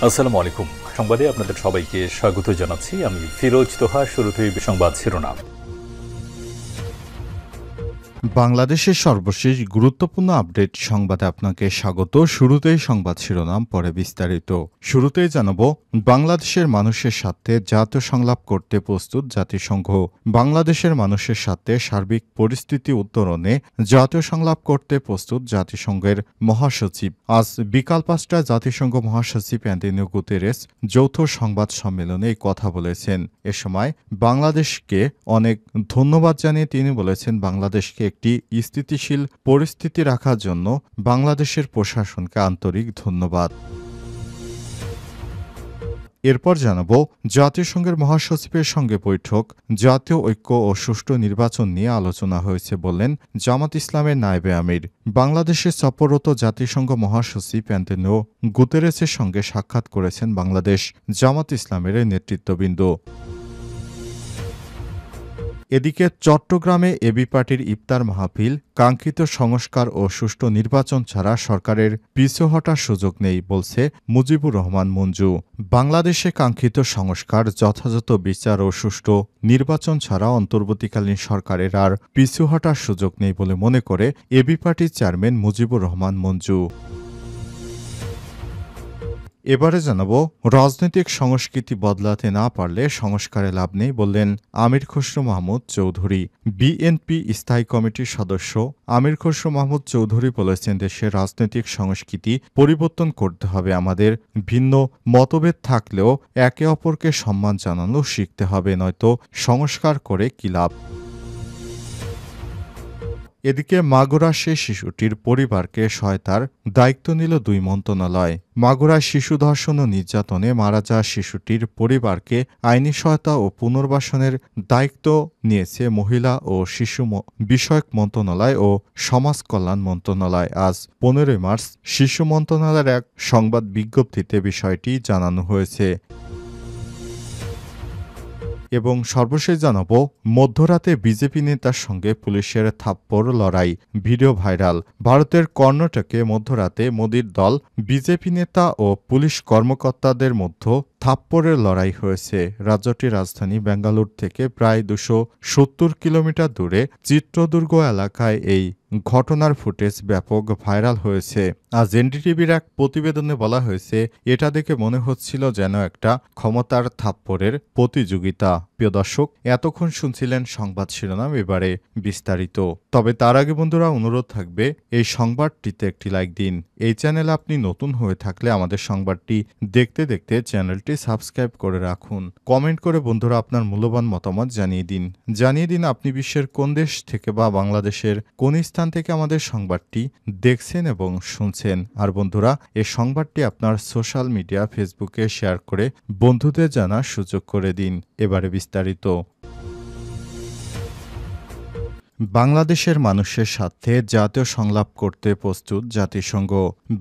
আসসালামু আলাইকুম। সংবাদে আপনাদের সবাইকে স্বাগত জানাচ্ছি। আমি ফিরোজ তোহা। শুরুতেই সংবাদ শিরোনাম। বাংলাদেশের সর্বশেষ গুরুত্বপূর্ণ আপডেট সংবাদে আপনাকে স্বাগত। শুরুতেই সংবাদ শিরোনাম, পরে বিস্তারিত। শুরুতেই জানাবো, বাংলাদেশের মানুষের স্বার্থে জাতীয় সংলাপ করতে প্রস্তুত জাতিসংঘ। বাংলাদেশের মানুষের স্বার্থে সার্বিক পরিস্থিতি উত্তরণে জাতীয় সংলাপ করতে প্রস্তুত জাতিসংঘের মহাসচিব। আজ বিকাল ৫টায় জাতিসংঘ মহাসচিব অ্যান্টোনিও গুতেরেস যৌথ সংবাদ সম্মেলনে এই কথা বলেছেন। এ সময় বাংলাদেশকে অনেক ধন্যবাদ জানিয়ে তিনি বলেছেন, বাংলাদেশকে একটি স্থিতিশীল পরিস্থিতি রাখার জন্য বাংলাদেশের প্রশাসনকে আন্তরিক ধন্যবাদ। এরপর জানাবো, জাতিসংঘের মহাসচিবের সঙ্গে বৈঠক, জাতীয় ঐক্য ও সুষ্ঠু নির্বাচন নিয়ে আলোচনা হয়েছে বললেন জামাত ইসলামের নায়েবে আমির। বাংলাদেশে সফররত জাতিসংঘ মহাসচিব অ্যান্টোনিও গুতেরেসের সঙ্গে সাক্ষাৎ করেছেন বাংলাদেশ জামাত ইসলামের নেতৃত্ববৃন্দ। এদিকে চট্টগ্রামে এবি পার্টির ইফতার মাহফিল, কাঙ্ক্ষিত সংস্কার ও সুষ্ঠু নির্বাচন ছাড়া সরকারের পিছু হটার সুযোগ নেই বলছে মুজিবুর রহমান মঞ্জু। বাংলাদেশে কাঙ্ক্ষিত সংস্কার, যথাযথ বিচার ও সুষ্ঠু নির্বাচন ছাড়া অন্তর্বর্তীকালীন সরকারের আর পিছু হটার সুযোগ নেই বলে মনে করে এবি পার্টির চেয়ারম্যান মুজিবুর রহমান মঞ্জু। এবারে জানাবো, রাজনৈতিক সংস্কৃতি বদলাতে না পারলে সংস্কারে লাভ নেই বললেন আমির খসরু মাহমুদ চৌধুরী। বিএনপি স্থায়ী কমিটির সদস্য আমির খসরু মাহমুদ চৌধুরী বলেছেন, দেশের রাজনৈতিক সংস্কৃতি পরিবর্তন করতে হবে। আমাদের ভিন্ন মতভেদ থাকলেও একে অপরকে সম্মান জানানো শিখতে হবে, নয়তো সংস্কার করে কী লাভ। এদিকে মাগুরায় সেই শিশুটির পরিবারকে সহায়তার দায়িত্ব নিল ২ মন্ত্রণালয়। মাগুরায় শিশু ধর্ষণ ও নির্যাতনে মারা যাওয়া শিশুটির পরিবারকে আইনি সহায়তা ও পুনর্বাসনের দায়িত্ব নিয়েছে মহিলা ও শিশু বিষয়ক মন্ত্রণালয় ও সমাজ কল্যাণ মন্ত্রণালয়। আজ ১৫ মার্চ শিশু মন্ত্রণালয়ের এক সংবাদ বিজ্ঞপ্তিতে বিষয়টি জানানো হয়েছে। এবং সর্বশেষ জানাবো, মধ্যরাতে বিজেপি নেতার সঙ্গে পুলিশের থাপ্পড় লড়াই, ভিডিও ভাইরাল। ভারতের কর্ণাটকে মধ্যরাতে মোদির দল বিজেপি নেতা ও পুলিশ কর্মকর্তাদের মধ্যে থাপ্পড়ের লড়াই হয়েছে। রাজ্যটির রাজধানী বেঙ্গালুরু থেকে প্রায় ২৭০ কিলোমিটার দূরে চিত্রদুর্গ এলাকায় এই ঘটনার ফুটেজ ব্যাপক ভাইরাল হয়েছে। আজ এনডিটিভির এক প্রতিবেদনে বলা হয়েছে, এটা দেখে মনে হচ্ছিল যেন একটা ক্ষমতার থাপ্পড়ের প্রতিযোগিতা। প্রিয় দর্শক, এতক্ষণ শুনছিলেন সংবাদ শিরোনাম, এবারে বিস্তারিত। তবে তার আগে বন্ধুরা, অনুরোধ থাকবে এই সংবাদটিতে একটি লাইক দিন। এই চ্যানেলে আপনি নতুন হয়ে থাকলে আমাদের সংবাদটি দেখতে দেখতে চ্যানেলটি সাবস্ক্রাইব করে রাখুন। কমেন্ট করে বন্ধুরা আপনার মূল্যবান মতামত জানিয়ে দিন আপনি বিশ্বের কোন দেশ থেকে বা বাংলাদেশের কোন স্থান থেকে আমাদের সংবাদটি দেখছেন এবং শুনছেন। আর বন্ধুরা, এই সংবাদটি আপনার সোশ্যাল মিডিয়া ফেসবুকে শেয়ার করে বন্ধুদের জানার সুযোগ করে দিন। এবারে বিস্তারিত। বাংলাদেশের মানুষের স্বার্থে জাতীয় সংলাপ করতে প্রস্তুত জাতিসংঘ।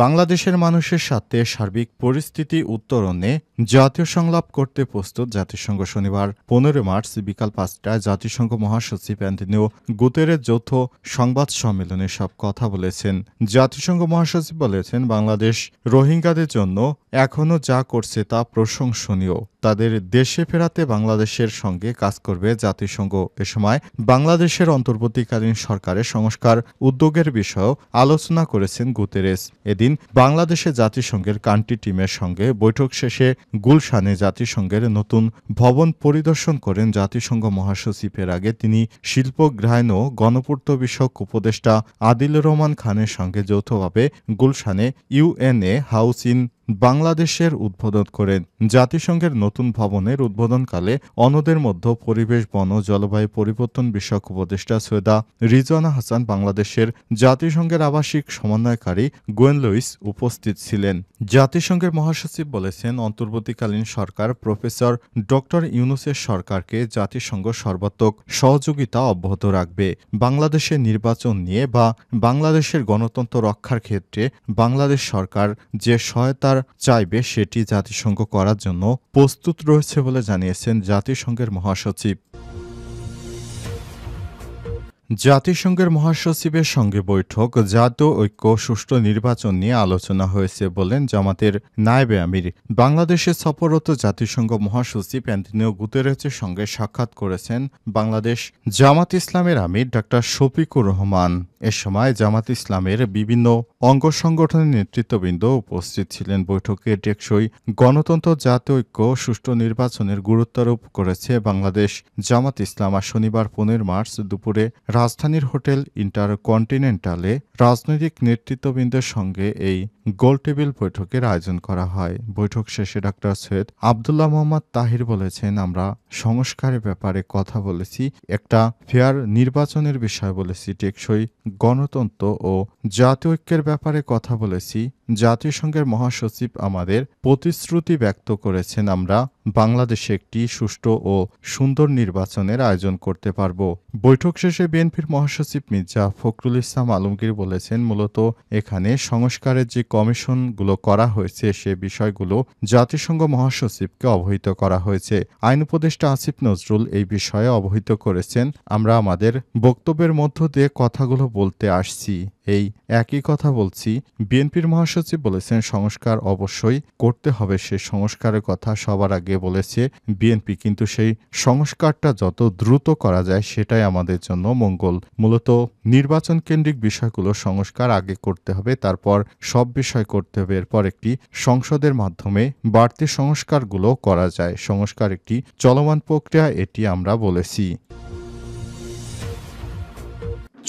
বাংলাদেশের মানুষের স্বার্থে সার্বিক পরিস্থিতি উত্তরণে জাতীয় সংলাপ করতে প্রস্তুত জাতিসংঘ। শনিবার ১৫ মার্চ বিকাল ৫টায় জাতিসংঘ মহাসচিব অ্যান্টোনিও গুতেরেস যৌথ সংবাদ সম্মেলনে সব কথা বলেছেন। জাতিসংঘ মহাসচিব বলেছেন, বাংলাদেশ রোহিঙ্গাদের জন্য এখনও যা করছে তা প্রশংসনীয়। তাদের দেশে ফেরাতে বাংলাদেশের সঙ্গে কাজ করবে জাতিসংঘ। এ সময় বাংলাদেশের অন্তর্বর্তীকালীন সরকারের সংস্কার উদ্যোগের বিষয়েও আলোচনা করেছেন গুতেরেস। এদিন বাংলাদেশে জাতিসংঘের কান্ট্রি টিমের সঙ্গে বৈঠক শেষে গুলশানে জাতিসংঘের নতুন ভবন পরিদর্শন করেন জাতিসংঘ মহাসচিব। এর আগে তিনি শিল্পগ্রায়ণ ও গণপূর্ত বিষয়ক উপদেষ্টা আদিলুর রহমান খানের সঙ্গে যৌথভাবে গুলশানে ইউএনএ হাউস ইন বাংলাদেশের উদ্বোধন করেন। জাতিসংঘের নতুন ভবনের উদ্বোধনকালে অন্যদের মধ্যে পরিবেশ, বন ও জলবায়ু পরিবর্তন বিষয়ক উপদেষ্টা সৈয়দা রিজওয়ানা হাসান, বাংলাদেশের জাতিসংঘের আবাসিক সমন্বয়কারী গোয়েন লুইস উপস্থিত ছিলেন। জাতিসংঘের মহাসচিব বলেছেন, অন্তর্বর্তীকালীন সরকার প্রফেসর ডক্টর ইউনূসের সরকারকে জাতিসংঘ সর্বাত্মক সহযোগিতা অব্যাহত রাখবে। বাংলাদেশের নির্বাচন নিয়ে বা বাংলাদেশের গণতন্ত্র রক্ষার ক্ষেত্রে বাংলাদেশ সরকার যে সহায়তার চাইবে সেটি জাতিসংঘ করার জন্য প্রস্তুত রয়েছে বলে জানিয়েছেন জাতিসংঘের মহাসচিব। জাতিসংঘের মহাসচিবের সঙ্গে বৈঠক, জাতীয় ঐক্য, সুষ্ঠু নির্বাচন নিয়ে আলোচনা হয়েছে বলেন জামাতের নায়েবে আমির। বাংলাদেশে সফররত জাতিসংঘ মহাসচিব অ্যান্টনিও গুতেরেসের সঙ্গে সাক্ষাৎ করেছেন বাংলাদেশ জামাত ইসলামের আমির ডা. শফিকুর রহমান। এ সময় জামাত ইসলামের বিভিন্ন অঙ্গ সংগঠনের নেতৃত্ববৃন্দ উপস্থিত ছিলেন। বৈঠকে টেকসই গণতন্ত্র, জাতীয় ঐক্য, সুষ্ঠু নির্বাচনের গুরুত্বারোপ করেছে বাংলাদেশ জামাত ইসলাম। আর শনিবার 15 মার্চ দুপুরে রাজধানীর হোটেল ইন্টারকন্টিনেন্টালে রাজনৈতিক নেতৃত্ববৃন্দের সঙ্গে এই গোলটেবিল বৈঠকের আয়োজন করা হয়। বৈঠক শেষে ডা. সৈয়দ আবদুল্লাহ মোহাম্মদ তাহির বলেছেন, আমরা সংস্কারের ব্যাপারে কথা বলেছি, একটা ফেয়ার নির্বাচনের বিষয় বলেছি, টেকসই গণতন্ত্র ও জাতীয় ঐক্যের ব্যাপারে কথা বলেছি। জাতিসংঘের মহাসচিব আমাদের প্রতিশ্রুতি ব্যক্ত করেছেন, আমরা বাংলাদেশে একটি সুষ্ঠু ও সুন্দর নির্বাচনের আয়োজন করতে পারব। বৈঠক শেষে বিএনপির মহাসচিব মির্জা ফখরুল ইসলাম আলমগীর বলেছেন, মূলত এখানে সংস্কারের যে কমিশনগুলো করা হয়েছে সে বিষয়গুলো জাতিসংঘ মহাসচিবকে অবহিত করা হয়েছে। আইন উপদেষ্টা আসিফ নজরুল এই বিষয়ে অবহিত করেছেন, আমরা আমাদের বক্তব্যের মধ্য দিয়ে কথাগুলো বলতে আসছি, এই একই কথা বলছি। বিএনপির মহাসচিব বলেছেন, সংস্কার অবশ্যই করতে হবে, সে সংস্কারের কথা সবার আগে বলেছে বিএনপি, কিন্তু সেই সংস্কারটা যত দ্রুত করা যায় সেটাই আমাদের জন্য মঙ্গল। মূলত নির্বাচন কেন্দ্রিক বিষয়গুলো সংস্কার আগে করতে হবে, তারপর সব বিষয় করতে হবে, এরপর একটি সংসদের মাধ্যমে বাড়তি সংস্কারগুলো করা যায়। সংস্কার একটি চলমান প্রক্রিয়া, এটি আমরা বলেছি।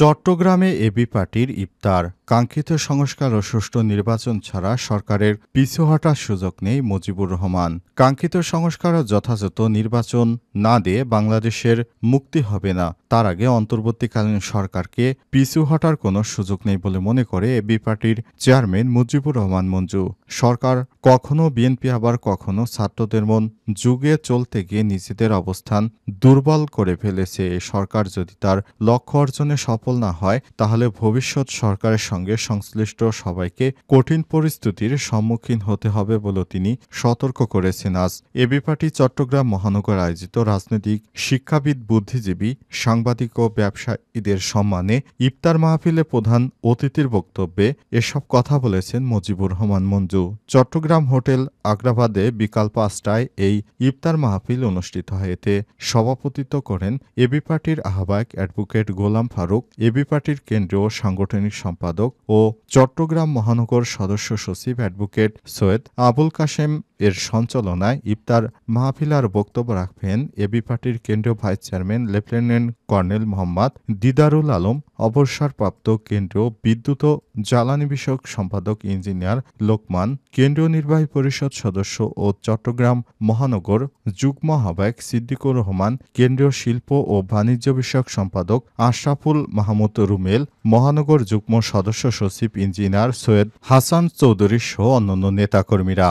চট্টগ্রামে এবি পার্টির ইফতার, কাঙ্ক্ষিত সংস্কার ও সুষ্ঠু নির্বাচন ছাড়া সরকারের পিছু হটার সুযোগ নেই মুজিবুর রহমান। কাঙ্ক্ষিত সংস্কার ও যথাযথ নির্বাচন না দিয়ে বাংলাদেশের মুক্তি হবে না, তার আগে অন্তর্বর্তীকালীন সরকারকে পিছু হটার কোনো সুযোগ নেই বলে মনে করে এবি পার্টির চেয়ারম্যান মুজিবুর রহমান মঞ্জু। সরকার কখনো বিএনপি আবার কখনো ছাত্রদের মন যুগে চলতে গিয়ে নিজেদের অবস্থান দুর্বল করে ফেলেছে। এই সরকার যদি তার লক্ষ্য অর্জনে সফল না হয় তাহলে ভবিষ্যৎ সরকারের সঙ্গে সংশ্লিষ্ট সবাইকে কঠিন পরিস্থিতির সম্মুখীন হতে হবে বলে তিনি সতর্ক করেছেন। আজ এবি পার্টি চট্টগ্রাম মহানগর আয়োজিত রাজনৈতিক, শিক্ষাবিদ, বুদ্ধিজীবী, সাংবাদিক ও ব্যবসায়ীদের সম্মানে ইফতার মাহফিলে প্রধান অতিথির বক্তব্যে এসব কথা বলেছেন মুজিবুর রহমান মঞ্জু। চট্টগ্রাম হোটেল আগ্রাবাদে বিকাল 5টায় এই ইফতার মাহফিল অনুষ্ঠিত হয়। এতে সভাপতিত্ব করেন এবি পার্টির আহ্বায়ক অ্যাডভোকেট গোলাম ফারুক, এবি পার্টির কেন্দ্রীয় সাংগঠনিক সম্পাদক ও চট্টগ্রাম মহানগর সদস্য সচিব অ্যাডভোকেট সৈয়দ আবুল কাশেম এর সঞ্চালনায় ইফতার মাহফিলার বক্তব্য রাখবেন এবি পার্টির কেন্দ্রীয় vice chairman lieutenant colonel Mohammad Didarul Alam, অবসরপ্রাপ্ত কেন্দ্রীয় বিদ্যুৎ ও জ্বালানি বিষয়ক সম্পাদক ইঞ্জিনিয়ার লোকমান, কেন্দ্রীয় নির্বাহী পরিষদ সদস্য ও চট্টগ্রাম মহানগর যুগ্ম আহ্বায়ক সিদ্দিকুর রহমান, কেন্দ্রীয় শিল্প ও বাণিজ্য বিষয়ক সম্পাদক আশরাফুল মাহমুদ রুমেল, মহানগর যুগ্ম সদস্য সচিব ইঞ্জিনিয়ার সৈয়দ হাসান চৌধুরী সহ অন্যান্য নেতাকর্মীরা।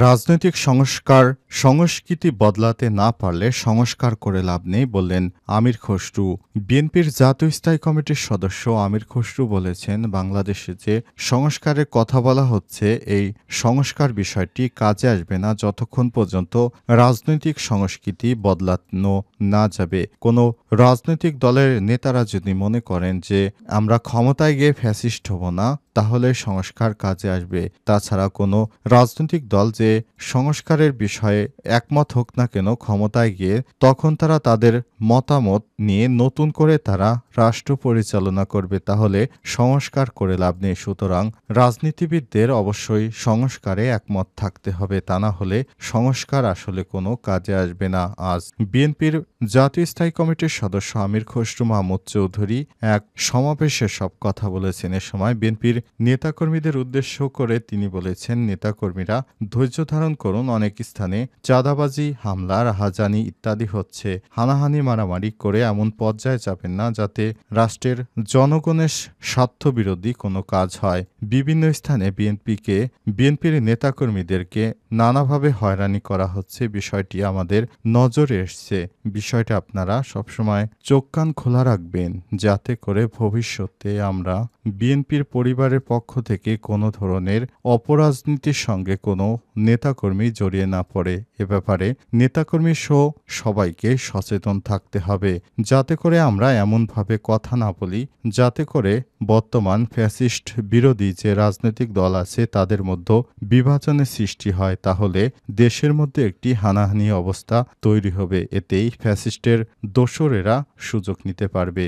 রাজনৈতিক সংস্কৃতি বদলাতে না পারলে সংস্কার করে লাভ নেই বললেন আমির খসরু। বিএনপির জাতীয় স্থায়ী কমিটির সদস্য আমির খসরু বলেছেন, বাংলাদেশে যে সংস্কারের কথা বলা হচ্ছে এই সংস্কার বিষয়টি কাজে আসবে না যতক্ষণ পর্যন্ত রাজনৈতিক সংস্কৃতি বদলানো না যাবে। কোনো রাজনৈতিক দলের নেতারা যদি মনে করেন যে আমরা ক্ষমতায় গিয়ে ফ্যাসিস্ট হব না, তাহলে সংস্কার কাজে আসবে। তাছাড়া কোনো রাজনৈতিক দল যে সংস্কারের বিষয়ে একমত হোক না কেন, ক্ষমতায় গিয়ে তখন তারা তাদের মতামত নিয়ে নতুন করে তারা রাষ্ট্র পরিচালনা করবে, তাহলে সংস্কার করে লাভ নেই। সুতরাং রাজনীতিবিদদের অবশ্যই সংস্কারে একমত থাকতে হবে, তা না হলে সংস্কার আসলে কোনো কাজে আসবে না। আজ বিএনপির জাতীয় স্থায়ী কমিটির সদস্য আমির খসরু মাহমুদ চৌধুরী এক সমাবেশে সব কথা বলেছেন। এ সময় বিএনপির নেতাকর্মীদের উদ্দেশ্য করে তিনি বলেছেন, নেতাকর্মীরা ধৈর্য ধারণ করুন, অনেক স্থানে চাঁদাবাজি, হামলা, রাহাজানি ইত্যাদি হচ্ছে। হানাহানি, মারামারি করে এমন পর্যায়ে যাবেন না যাতে রাষ্ট্রের জনগণের স্বার্থবিরোধী কোনো কাজ হয়। বিভিন্ন স্থানে বিএনপির নেতাকর্মীদেরকে নানাভাবে হয়রানি করা হচ্ছে, বিষয়টি আমাদের নজরে এসছে। বিষয়টা আপনারা সবসময় চোখ কান খোলা রাখবেন যাতে করে ভবিষ্যতে আমরা বিএনপির পরিবারের পক্ষ থেকে কোনো ধরনের অপরাজনীতির সঙ্গে কোনো নেতাকর্মী জড়িয়ে না পড়ে। এ ব্যাপারে নেতাকর্মী সহ সবাইকে সচেতন থাকতে হবে, যাতে করে আমরা এমনভাবে কথা না বলি যাতে করে বর্তমান ফ্যাসিস্ট বিরোধী যে রাজনৈতিক দল আছে তাদের মধ্যে বিভাজনের সৃষ্টি হয়। তাহলে দেশের মধ্যে একটি হানাহানি অবস্থা তৈরি হবে। এতেই ফ্যাসিস্টের দোসরেরা সুযোগ নিতে পারবে।